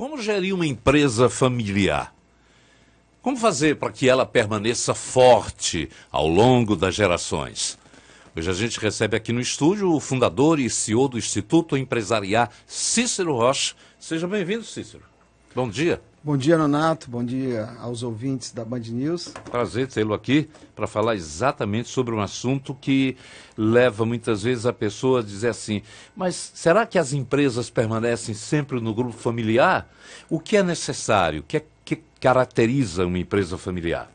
Como gerir uma empresa familiar? Como fazer para que ela permaneça forte ao longo das gerações? Hoje a gente recebe aqui no estúdio o fundador e CEO do Instituto Empresarial, Cícero Rocha. Seja bem-vindo, Cícero. Bom dia. Bom dia, Nonato. Bom dia aos ouvintes da Band News. Prazer tê-lo aqui para falar exatamente sobre um assunto que leva muitas vezes a pessoa a dizer assim, mas será que as empresas permanecem sempre no grupo familiar? O que é necessário? O que caracteriza uma empresa familiar?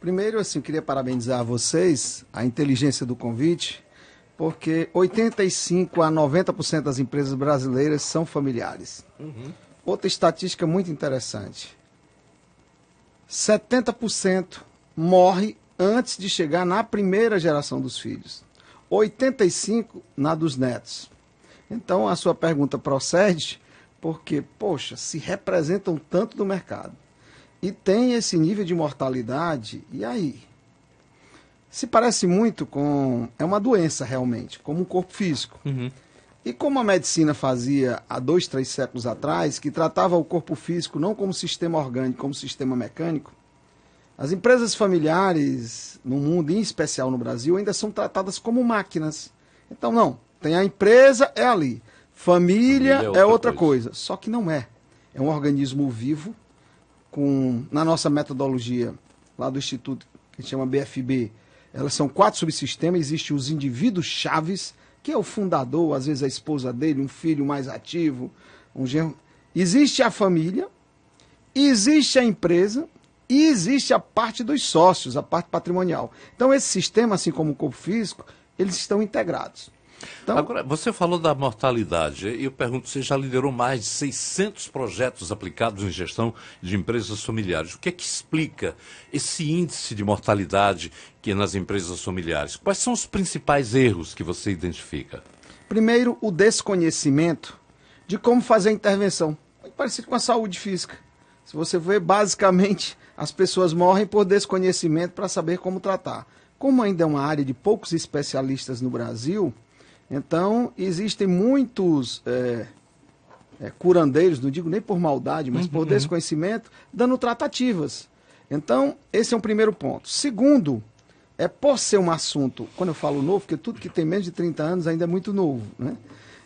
Primeiro, assim, queria parabenizar a vocês, a inteligência do convite, porque 85% a 90% das empresas brasileiras são familiares. Outra estatística muito interessante. 70% morre antes de chegar na primeira geração dos filhos. 85% na dos netos. Então, a sua pergunta procede porque, poxa, se representam tanto no mercado e tem esse nível de mortalidade, e aí? Se parece muito com... É uma doença, realmente, como um corpo físico. E como a medicina fazia há 2, 3 séculos atrás, que tratava o corpo físico não como sistema orgânico, como sistema mecânico, as empresas familiares, no mundo, em especial no Brasil, ainda são tratadas como máquinas. Então, não, tem a empresa, é ali. Família é outra coisa. Só que não é. É um organismo vivo, na nossa metodologia, lá do Instituto, que se chama BFB, elas são 4 subsistemas, existem os indivíduos chaves, que é o fundador, às vezes a esposa dele, um filho mais ativo, um genro. Existe a família, existe a empresa e existe a parte dos sócios, a parte patrimonial. Então, esse sistema, assim como o corpo físico, eles estão integrados. Então, agora, você falou da mortalidade, e eu pergunto, você já liderou mais de 600 projetos aplicados em gestão de empresas familiares. O que é que explica esse índice de mortalidade que é nas empresas familiares? Quais são os principais erros que você identifica? Primeiro, o desconhecimento de como fazer a intervenção. É parecido com a saúde física. Se você ver, basicamente, as pessoas morrem por desconhecimento para saber como tratar. Como ainda é uma área de poucos especialistas no Brasil, então existem muitos curandeiros, não digo nem por maldade, mas por desconhecimento, dando tratativas. Então, esse é um primeiro ponto. Segundo, por ser um assunto, quando eu falo novo, porque tudo que tem menos de 30 anos ainda é muito novo, né?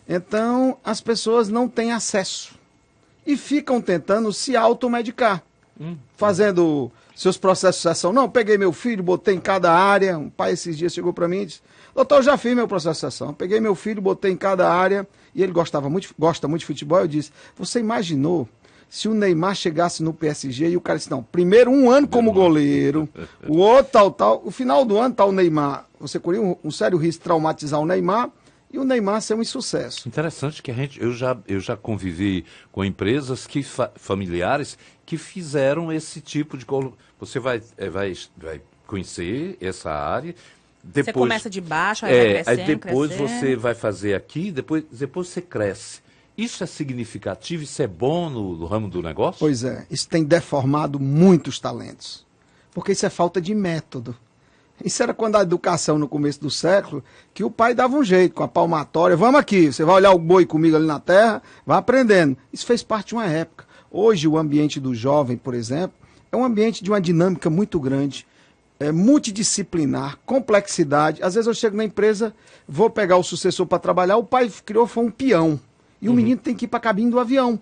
Então, as pessoas não têm acesso e ficam tentando se automedicar, fazendo seus processos de sucessão. Não, peguei meu filho, botei em cada área. Um pai esses dias chegou para mim e disse, doutor, eu já fiz meu processo de sucessão. Peguei meu filho, botei em cada área, e ele gosta muito de futebol. Eu disse, você imaginou se o Neymar chegasse no PSG e o cara disse, não, primeiro 1 ano como goleiro, o outro tal, o final do ano tá o Neymar. Você corria um sério risco de traumatizar o Neymar e o Neymar ser um insucesso. Interessante que eu já convivi com empresas familiares que fizeram esse tipo de... Você vai conhecer essa área... Depois, você começa de baixo, aí vai crescendo, aí depois crescendo. Você vai fazer aqui, depois você cresce. Isso é significativo, isso é bom no ramo do negócio? Pois é, isso tem deformado muitos talentos, porque isso é falta de método. Isso era quando a educação no começo do século, que o pai dava um jeito com a palmatória, vamos aqui, você vai olhar o boi comigo ali na terra, vai aprendendo. Isso fez parte de uma época. Hoje o ambiente do jovem, por exemplo, é um ambiente de uma dinâmica muito grande, multidisciplinar, complexidade. Às vezes eu chego na empresa, vou pegar o sucessor para trabalhar, o pai criou foi um peão. E o menino tem que ir para a cabine do avião.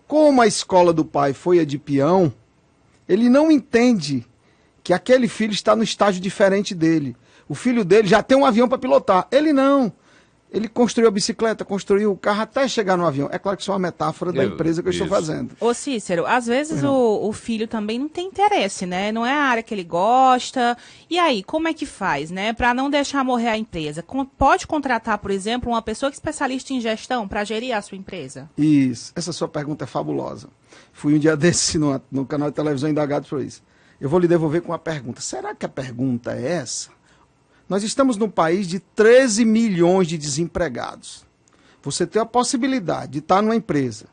Como a escola do pai foi a de peão, ele não entende que aquele filho está no estágio diferente dele. O filho dele já tem um avião para pilotar. Ele não. Ele construiu a bicicleta, construiu o carro até chegar no avião. É claro que isso é uma metáfora da empresa que eu estou fazendo. Ô Cícero, às vezes o filho também não tem interesse, né? Não é a área que ele gosta. E aí, como é que faz, né? Para não deixar morrer a empresa. Pode contratar, por exemplo, uma pessoa que é especialista em gestão para gerir a sua empresa? Isso. Essa sua pergunta é fabulosa. Fui um dia desse no canal de televisão indagado por isso. Eu vou lhe devolver com uma pergunta. Será que a pergunta é essa? Nós estamos num país de 13 milhões de desempregados. Você tem a possibilidade de estar numa empresa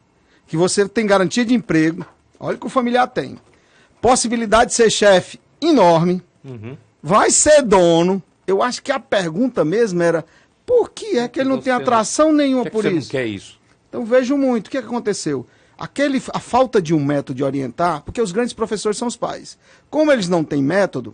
que você tem garantia de emprego, olha o que o familiar tem, possibilidade de ser chefe enorme, vai ser dono. Eu acho que a pergunta mesmo era, por que é que ele não tem atração nenhuma por isso? Você não quer isso? Então vejo muito. O que aconteceu? A falta de um método de orientar, porque os grandes professores são os pais. Como eles não têm método,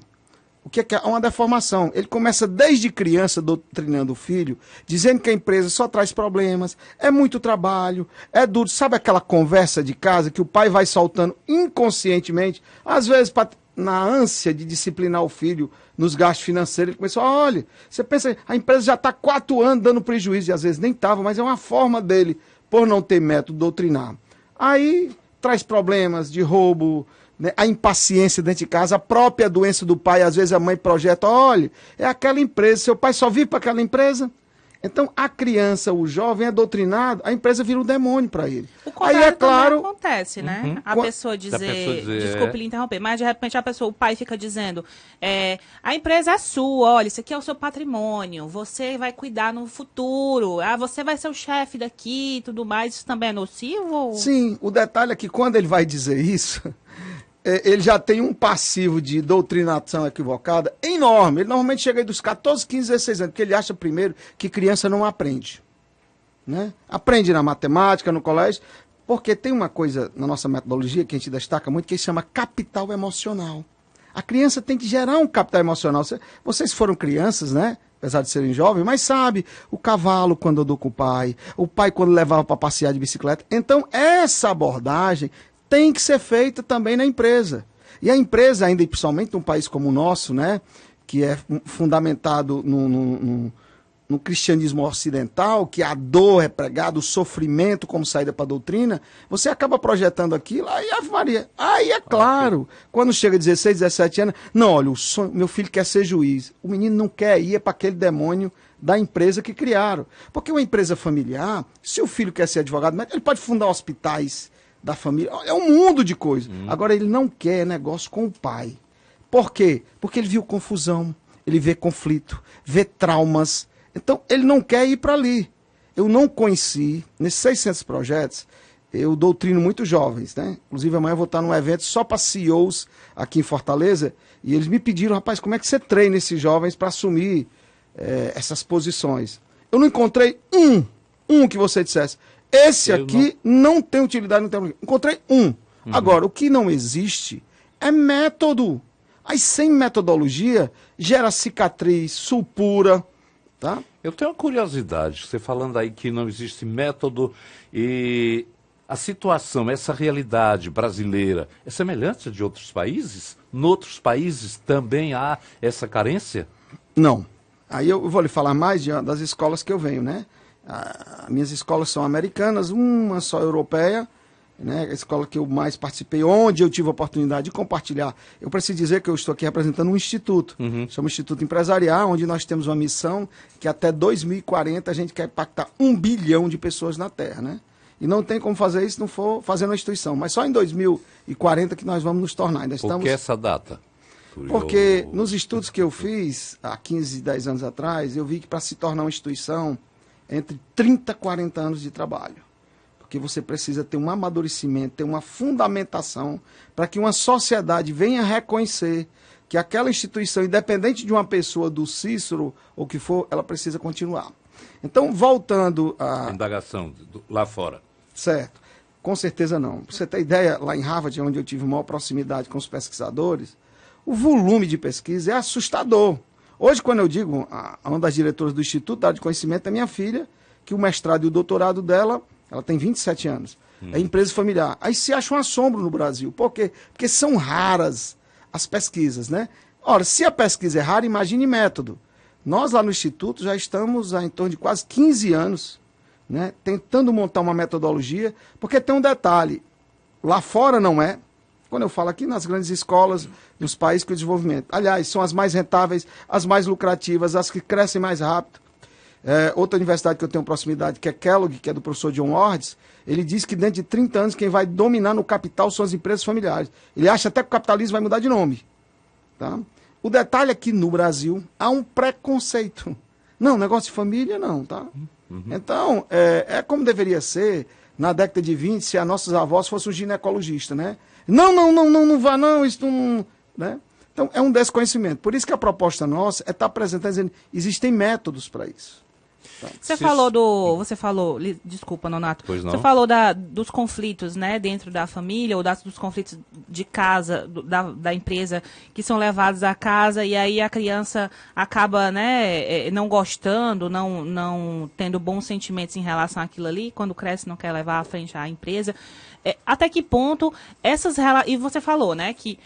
o que é? É uma deformação. Ele começa desde criança doutrinando o filho, dizendo que a empresa só traz problemas, é muito trabalho, é duro. Sabe aquela conversa de casa que o pai vai soltando inconscientemente, às vezes na ânsia de disciplinar o filho nos gastos financeiros, ele começou, olha, você pensa, a empresa já está 4 anos dando prejuízo, e às vezes nem estava, mas é uma forma dele, por não ter método, doutrinar. Aí traz problemas de roubo, né, a impaciência dentro de casa, a própria doença do pai, às vezes a mãe projeta, olha, é aquela empresa, seu pai só vive para aquela empresa. Então a criança, o jovem é doutrinado, a empresa vira um demônio para ele. O contrário aí é claro, acontece, né? Uhum. A pessoa dizer, desculpe lhe interromper, mas de repente o pai fica dizendo, a empresa é sua, olha, isso aqui é o seu patrimônio, você vai cuidar no futuro, você vai ser o chefe daqui e tudo mais, isso também é nocivo? Sim, o detalhe é que quando ele vai dizer isso, ele já tem um passivo de doutrinação equivocada enorme. Ele normalmente chega aí dos 14, 15, 16 anos, porque ele acha primeiro que criança não aprende. Né? Aprende na matemática, no colégio, porque tem uma coisa na nossa metodologia que a gente destaca muito, que se chama capital emocional. A criança tem que gerar um capital emocional. Vocês foram crianças, né? Apesar de serem jovens, mas sabe, o cavalo quando andou com o pai quando levava para passear de bicicleta. Então, essa abordagem tem que ser feita também na empresa. E a empresa, ainda e principalmente num país como o nosso, né, que é fundamentado no cristianismo ocidental, que a dor é pregada, o sofrimento como saída para a doutrina, você acaba projetando aquilo, aí Ave Maria. Aí é claro, quando chega 16, 17 anos, não, olha, meu filho quer ser juiz. O menino não quer ir para aquele demônio da empresa que criaram. Porque uma empresa familiar, se o filho quer ser advogado, ele pode fundar hospitais da família, é um mundo de coisas. Agora, ele não quer negócio com o pai. Por quê? Porque ele viu confusão, ele vê conflito, vê traumas. Então, ele não quer ir para ali. Eu não conheci, nesses 600 projetos, eu doutrino muito jovens, né? Inclusive, amanhã eu vou estar num evento só para CEOs aqui em Fortaleza, e eles me pediram, rapaz, como é que você treina esses jovens para assumir essas posições? Eu não encontrei um que você dissesse, esse aqui não tem utilidade no tempo. Encontrei um. Agora, o que não existe é método. Aí, sem metodologia, gera cicatriz, sulpura, tá? Eu tenho uma curiosidade, você falando aí que não existe método e a situação, essa realidade brasileira, é semelhante de outros países? Noutros países também há essa carência? Não. Aí eu vou lhe falar mais das escolas que eu venho, né? Minhas escolas são americanas, uma só europeia, né? A escola que eu mais participei, onde eu tive a oportunidade de compartilhar. Eu preciso dizer que eu estou aqui representando um instituto, chama Instituto Empresarial, onde nós temos uma missão que até 2040 a gente quer impactar 1 bilhão de pessoas na Terra, né? E não tem como fazer isso se não for fazendo uma instituição, mas só em 2040 que nós vamos nos tornar. Por que essa data? Porque nos estudos que eu fiz há 15, 10 anos atrás, eu vi que para se tornar uma instituição, entre 30 e 40 anos de trabalho. Porque você precisa ter um amadurecimento, ter uma fundamentação para que uma sociedade venha reconhecer que aquela instituição, independente de uma pessoa, do Cícero ou o que for, ela precisa continuar. Então, voltando à indagação lá fora. Certo. Com certeza não. Pra você ter ideia, lá em Harvard, onde eu tive maior proximidade com os pesquisadores, o volume de pesquisa é assustador. Hoje, quando eu digo, uma das diretoras do Instituto da Área de Conhecimento é minha filha, que o mestrado e o doutorado dela, ela tem 27 anos, é empresa familiar. Aí se acha um assombro no Brasil. Por quê? Porque são raras as pesquisas, né? Ora, se a pesquisa é rara, imagine método. Nós lá no Instituto já estamos há em torno de quase 15 anos, né, tentando montar uma metodologia, porque tem um detalhe, lá fora não é, quando eu falo aqui nas grandes escolas, nos países com desenvolvimento. Aliás, são as mais rentáveis, as mais lucrativas, as que crescem mais rápido. Outra universidade que eu tenho proximidade, que é Kellogg, que é do professor John Ward, ele diz que dentro de 30 anos quem vai dominar no capital são as empresas familiares. Ele acha até que o capitalismo vai mudar de nome. Tá? O detalhe é que no Brasil há um preconceito. Não, negócio de família não, tá? Então, é como deveria ser na década de 20, se as nossas avós fossem um ginecologista, né? Não vá não, isso não... Né? Então, é um desconhecimento. Por isso que a proposta nossa é estar apresentando, dizendo, existem métodos para isso. Você falou, desculpa, Nonato. Pois não. Você falou dos conflitos, né, dentro da família, ou dos conflitos de casa, da empresa, que são levados à casa, e aí a criança acaba, né, não gostando, não tendo bons sentimentos em relação àquilo ali, quando cresce não quer levar à frente a empresa. Até que ponto e você falou, né, que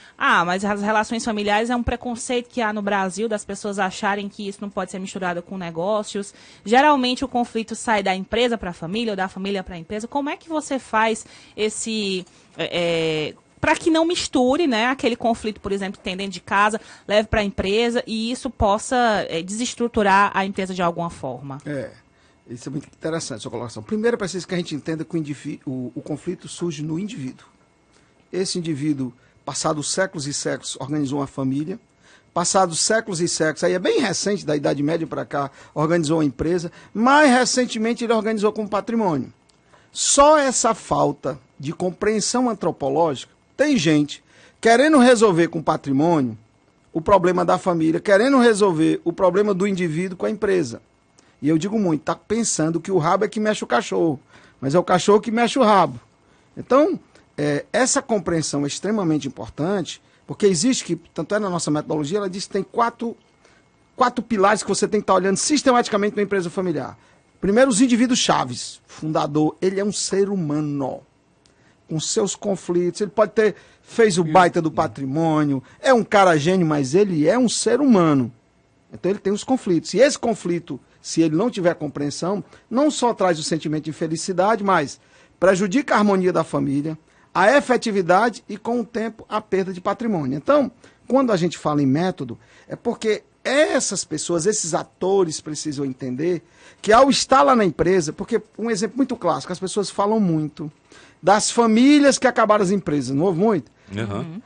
mas as relações familiares é um preconceito que há no Brasil, das pessoas acharem que isso não pode ser misturado com negócios. Geralmente o conflito sai da empresa para a família ou da família para a empresa. Como é que você faz esse para que não misture, né, aquele conflito, por exemplo, que tem dentro de casa, leve para a empresa e isso possa desestruturar a empresa de alguma forma? Isso é muito interessante, sua colocação. Primeiro, é preciso que a gente entenda que o conflito surge no indivíduo. Esse indivíduo, passados séculos e séculos, organizou uma família. Passados séculos e séculos, aí é bem recente, da Idade Média para cá, organizou uma empresa. Mais recentemente, ele organizou com patrimônio. Só essa falta de compreensão antropológica, tem gente querendo resolver com patrimônio o problema da família, querendo resolver o problema do indivíduo com a empresa. E eu digo muito, está pensando que o rabo é que mexe o cachorro, mas é o cachorro que mexe o rabo. Então, essa compreensão é extremamente importante, porque existe que, tanto é na nossa metodologia, ela diz que tem quatro pilares que você tem que estar olhando sistematicamente na empresa familiar. Primeiro, os indivíduos chaves. Fundador, ele é um ser humano, com seus conflitos, ele pode fez o baita do patrimônio, é um cara gênio, mas ele é um ser humano. Então ele tem os conflitos. E esse conflito, se ele não tiver compreensão, não só traz o sentimento de infelicidade, mas prejudica a harmonia da família, a efetividade e, com o tempo, a perda de patrimônio. Então, quando a gente fala em método, é porque essas pessoas, esses atores precisam entender que ao estar lá na empresa, porque um exemplo muito clássico, as pessoas falam muito das famílias que acabaram as empresas, não houve muito? Uhum.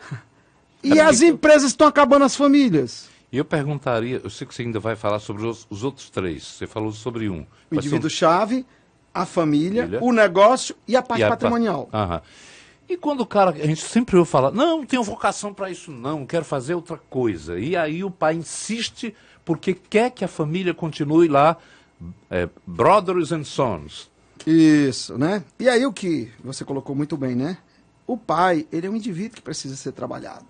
E as empresas estão acabando as famílias. E eu perguntaria, eu sei que você ainda vai falar sobre os outros três, você falou sobre um. O indivíduo-chave, a família, o negócio e a parte patrimonial. E quando o cara, a gente sempre ouve falar, não tenho vocação para isso não, quero fazer outra coisa. E aí o pai insiste porque quer que a família continue lá, brothers and sons. Isso, né? E aí o que você colocou muito bem, né? O pai, ele é um indivíduo que precisa ser trabalhado.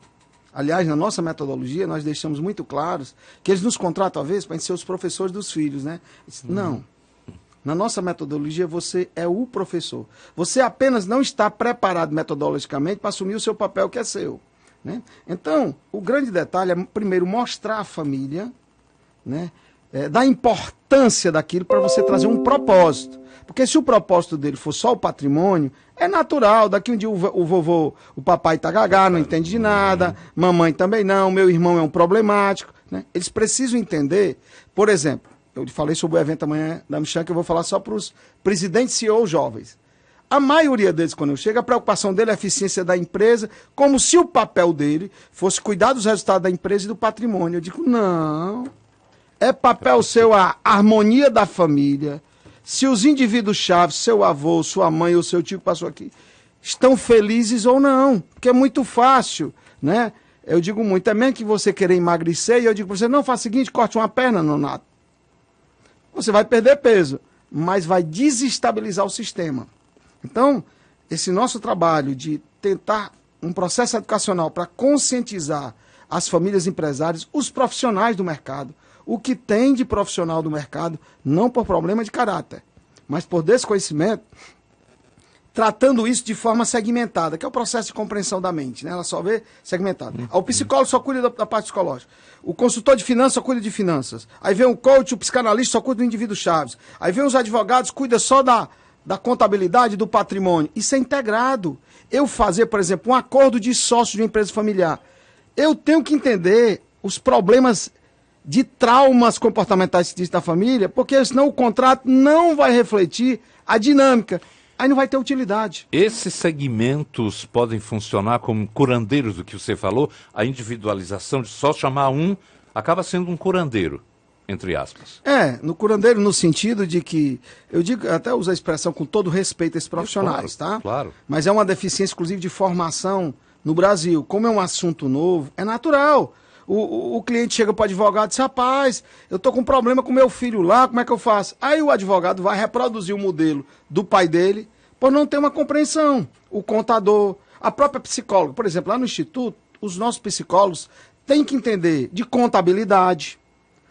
Aliás, na nossa metodologia, nós deixamos muito claros que eles nos contratam, às vezes, para ser os professores dos filhos, né? Não. Na nossa metodologia, você é o professor. Você apenas não está preparado metodologicamente para assumir o seu papel que é seu, né? Então, o grande detalhe é, primeiro, mostrar à família, né, da importância daquilo para você trazer um propósito. Porque se o propósito dele for só o patrimônio, é natural. Daqui um dia o papai tá gagá, não entende de nada, mamãe também não, meu irmão é um problemático, né? Eles precisam entender, por exemplo, eu falei sobre o evento amanhã da Michan, que eu vou falar só para os presidentes e CEO jovens. A maioria deles, quando eu chego, a preocupação dele é a eficiência da empresa, como se o papel dele fosse cuidar dos resultados da empresa e do patrimônio. Eu digo, não. É papel seu a harmonia da família. Se os indivíduos-chave, seu avô, sua mãe ou seu tio que passou aqui, estão felizes ou não. Porque é muito fácil, né? Eu digo muito, é mesmo que você querer emagrecer, e eu digo para você, não, faz o seguinte, corte uma perna, Nonato. Você vai perder peso, mas vai desestabilizar o sistema. Então, esse nosso trabalho de tentar um processo educacional para conscientizar as famílias empresárias, os profissionais do mercado, o que tem de profissional do mercado, não por problema de caráter, mas por desconhecimento, tratando isso de forma segmentada, que é o processo de compreensão da mente, né? Ela só vê segmentado. O psicólogo só cuida da parte psicológica. O consultor de finanças só cuida de finanças. Aí vem o coach, o psicanalista só cuida do indivíduo chaves. Aí vem os advogados, cuida só da contabilidade, do patrimônio. Isso é integrado. Eu fazer, por exemplo, um acordo de sócio de uma empresa familiar. Eu tenho que entender os problemas de traumas comportamentais da família, porque senão o contrato não vai refletir a dinâmica. Aí não vai ter utilidade. Esses segmentos podem funcionar como curandeiros do que você falou? A individualização de só chamar um acaba sendo um curandeiro, entre aspas. No curandeiro no sentido de que, eu digo, até uso a expressão com todo respeito a esses profissionais, claro, tá? Claro. Mas é uma deficiência, inclusive, de formação no Brasil. Como é um assunto novo, é natural. O cliente chega para o advogado e diz, rapaz, eu estou com um problema com meu filho lá, como é que eu faço? Aí o advogado vai reproduzir o modelo do pai dele, por não ter uma compreensão. O contador, a própria psicóloga, por exemplo, lá no Instituto, os nossos psicólogos têm que entender de contabilidade.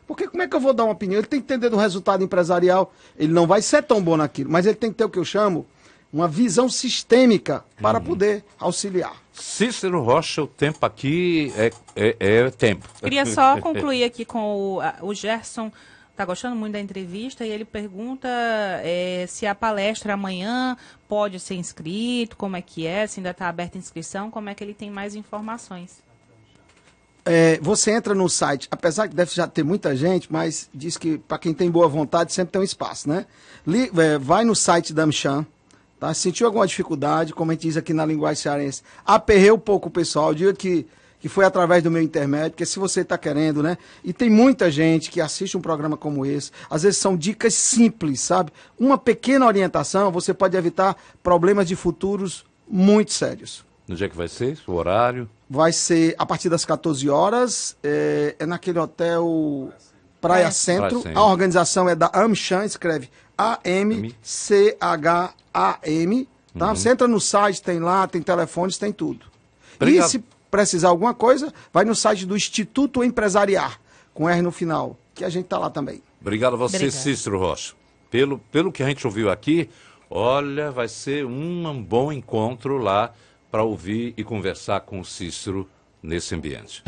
Porque como é que eu vou dar uma opinião? Ele tem que entender do resultado empresarial. Ele não vai ser tão bom naquilo, mas ele tem que ter o que eu chamo uma visão sistêmica para poder auxiliar. Cícero Rocha, o tempo aqui é tempo. Queria só concluir aqui com o Gerson. Está gostando muito da entrevista e ele pergunta se a palestra amanhã pode ser inscrito, como é que é, se ainda está aberta a inscrição, como é que ele tem mais informações. Você entra no site, apesar que deve já ter muita gente, mas diz que para quem tem boa vontade sempre tem um espaço, né? Vai no site da AmCham, tá? Sentiu alguma dificuldade, como a gente diz aqui na linguagem cearense, aperrei um pouco o pessoal, diga que foi através do meu intermédio, porque se você está querendo, né? E tem muita gente que assiste um programa como esse, às vezes são dicas simples, sabe? Uma pequena orientação, você pode evitar problemas de futuros muito sérios. No dia que vai ser? O horário? Vai ser a partir das 14 horas, naquele hotel Praia Centro. A organização é da AmCham, escreve AMCHAM, tá? Você entra no site, tem lá, tem telefones, tem tudo. Obrigado. E se precisar alguma coisa, vai no site do Instituto Empresariar, com R no final, que a gente está lá também. Obrigado a você, Cícero Rocha. Pelo que a gente ouviu aqui, olha, vai ser um bom encontro lá para ouvir e conversar com o Cícero nesse ambiente.